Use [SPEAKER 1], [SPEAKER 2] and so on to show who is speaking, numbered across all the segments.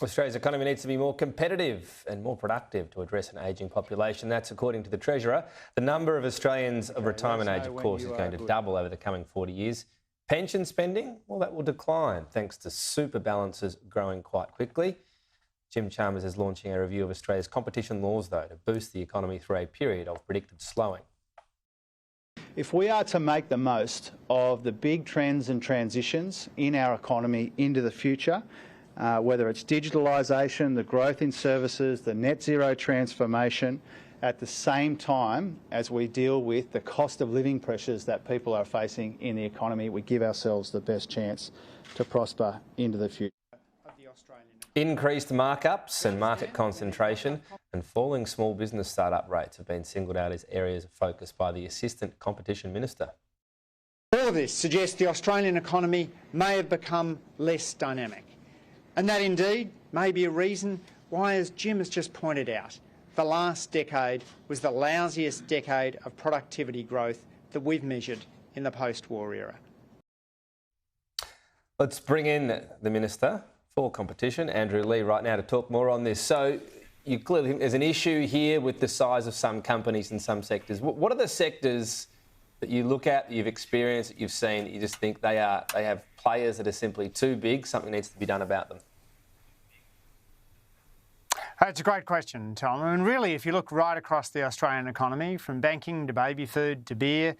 [SPEAKER 1] Australia's economy needs to be more competitive and more productive to address an ageing population. That's according to the Treasurer. The number of Australians of retirement age, of course, is going to double over the coming 40 years. Pension spending, well, that will decline thanks to super balances growing quite quickly. Jim Chalmers is launching a review of Australia's competition laws, though, to boost the economy through a period of predicted slowing.
[SPEAKER 2] If we are to make the most of the big trends and transitions in our economy into the future, whether it's digitalisation, the growth in services, the net zero transformation, at the same time as we deal with the cost of living pressures that people are facing in the economy, we give ourselves the best chance to prosper into the future.
[SPEAKER 1] Increased markups and market concentration and falling small business start-up rates have been singled out as areas of focus by the Assistant Competition Minister.
[SPEAKER 3] All of this suggests the Australian economy may have become less dynamic. And that indeed may be a reason why, as Jim has just pointed out, the last decade was the lousiest decade of productivity growth that we've measured in the post-war era.
[SPEAKER 1] Let's bring in the Minister for Competition, Andrew Leigh, right now to talk more on this. So you clearly think there's an issue here with the size of some companies in some sectors. What are the sectors that you look at, that you've experienced, that you've seen, that you just think they have players that are simply too big, something needs to be done about them?
[SPEAKER 4] It's a great question, Tom. I mean, really, if you look right across the Australian economy, from banking to baby food to beer,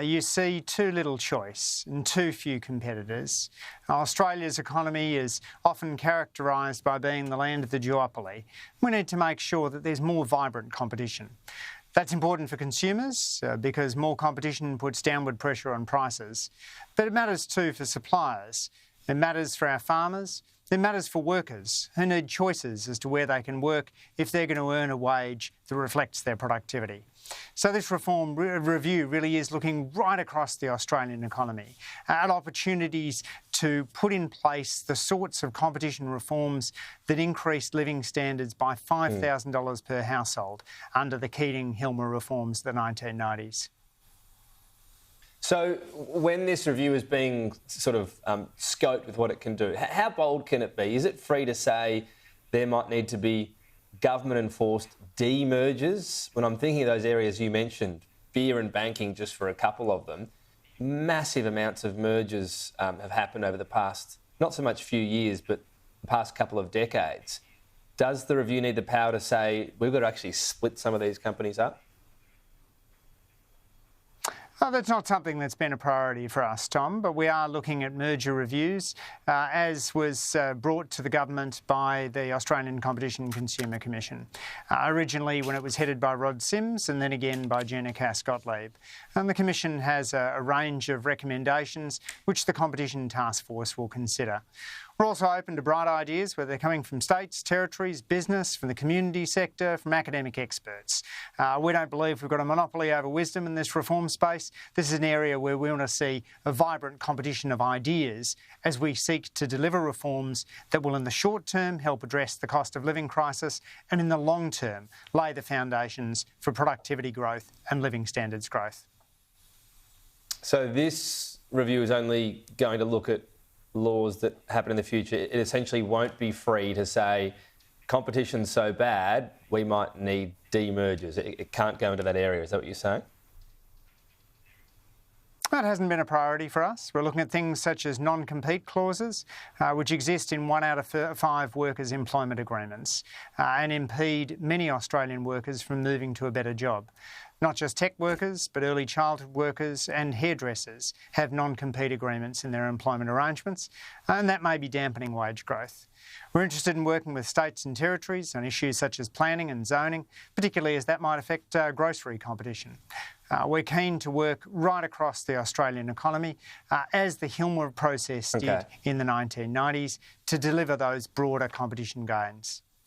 [SPEAKER 4] you see too little choice and too few competitors. Australia's economy is often characterised by being the land of the duopoly. We need to make sure that there's more vibrant competition. That's important for consumers because more competition puts downward pressure on prices. But it matters too for suppliers. It matters for our farmers. It matters for workers who need choices as to where they can work if they're going to earn a wage that reflects their productivity. So this reform review really is looking right across the Australian economy at opportunities to put in place the sorts of competition reforms that increased living standards by $5,000 per household under the Keating-Hilmer reforms of the 1990s.
[SPEAKER 1] So when this review is being sort of scoped with what it can do, how bold can it be? Is it free to say there might need to be government-enforced demergers? When I'm thinking of those areas you mentioned, beer and banking, just for a couple of them, massive amounts of mergers have happened over the past, not so much few years, but the past couple of decades. Does the review need the power to say we've got to actually split some of these companies up?
[SPEAKER 4] Well, that's not something that's been a priority for us, Tom, but we are looking at merger reviews, as was brought to the government by the Australian Competition and Consumer Commission, originally when it was headed by Rod Sims and then again by Jenna Cass-Gottlieb. And the Commission has a range of recommendations which the Competition Task Force will consider. We're also open to bright ideas, whether they're coming from states, territories, business, from the community sector, from academic experts. We don't believe we've got a monopoly over wisdom in this reform space. This is an area where we want to see a vibrant competition of ideas as we seek to deliver reforms that will in the short term help address the cost of living crisis and in the long term lay the foundations for productivity growth and living standards growth.
[SPEAKER 1] So this review is only going to look at laws that happen in the future. It essentially won't be free to say competition's so bad we might need demergers. It can't go into that area. Is that what you're saying?
[SPEAKER 4] That hasn't been a priority for us. We're looking at things such as non-compete clauses, which exist in 1 out of 5 workers' employment agreements and impede many Australian workers from moving to a better job. Not just tech workers, but early childhood workers and hairdressers have non-compete agreements in their employment arrangements, and that may be dampening wage growth. We're interested in working with states and territories on issues such as planning and zoning, particularly as that might affect grocery competition. We're keen to work right across the Australian economy, as the Hilmer process did in the 1990s, to deliver those broader competition gains.